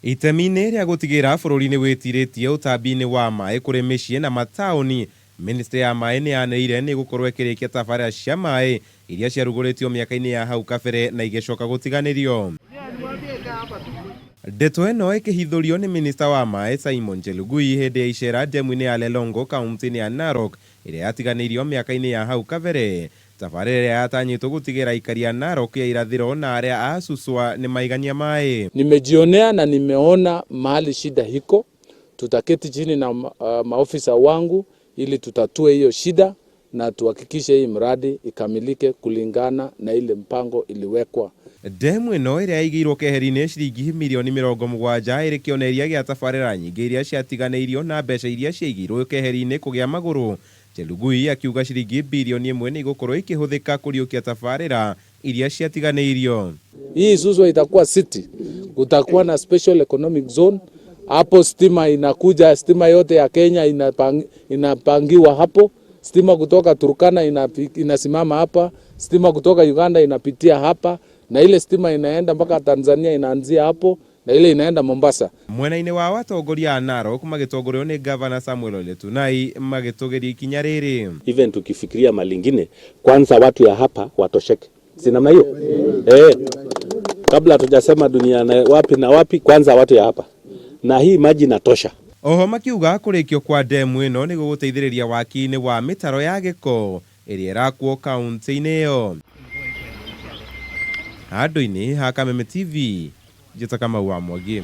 Itemi-inĩ rĩa gũtigĩra bũrũri-inĩ wĩtirĩtie ũtambi-inĩ wa maĩ kũrĩ mĩciĩ na mataũni, Ministry ya maĩ nĩ yanĩrĩire nĩ gũkorwo ĩkĩrĩkia tabarĩra cia maĩ iria ciarugũrĩtio mĩaka-inĩ ya hau kabere na igĩcoka gũtiganĩrio. Ndeto ĩno ĩkĩhithũrio nĩ Minister wa maĩ Simon Chelugui hĩndĩ ya icera ndemu-inĩ ya Lelongo kaunti-inĩ ya Narok ĩrĩa yatiganĩirio mĩaka-inĩ ya hau kabere. Tabarĩra ĩrĩa yatanyĩtwo gũtigĩra aikari a Narok ya irathĩro na arĩa a Suswa ni maigania maĩ. Nimejionea na nimeona mahali shida hiko. Tutaketi chini na maofisa wangu ili tutatue hiyo shida na tuhakikishe hii mradi ikamilike kulingana na ile mpango iliwekwa. Ndemu ĩno ĩrĩa yaigĩirwo keheri-inĩ ciringi mirioni 70 ĩrĩ kĩonereria gĩa tabarĩra nyingĩ iria ciatiganĩirio na mbeca iria ciaigĩirwo keheri-inĩ kũgĩa magũrũ. Chelugui akiuga ciringi bilioni 1 nĩ igũkorwo ikĩhũthĩka kũriũkia tabarĩra iria ciatiganĩirio. Hii Suswa itakuwa city, kutakuwa na special economic zone. Hapo stima inakuja, stima yote ya Kenya inapangiwa hapo. Stima kutoka Turkana inasimama hapa, stima kutoka Uganda inapitia hapa, na ile stima inaenda mpaka Tanzania inaanzia hapo, na ile inaenda Mombasa. Mwena-inĩ wa watongoria a Narok magĩtongorio nĩ Governor Samuel Ole Tunai magĩtũgĩria ikinya rĩrĩ. Even tukifikiria malingine, kwanza watu ya hapa watosheke. Sinama hiyo? Kabla tujasema dunia na wapi, kwanza watu ya hapa. Na hii maji natosha. Oho makiuga kũrĩkio kwa ndemu ĩno nĩ gũgũteithĩrĩria waki-inĩ wa mĩtaro ya gĩko ĩrĩa ĩrakwo kaunti-inĩ ĩyo. Handũ-inĩ ha Kameme TV, Njĩta Kamau wa Mwangi.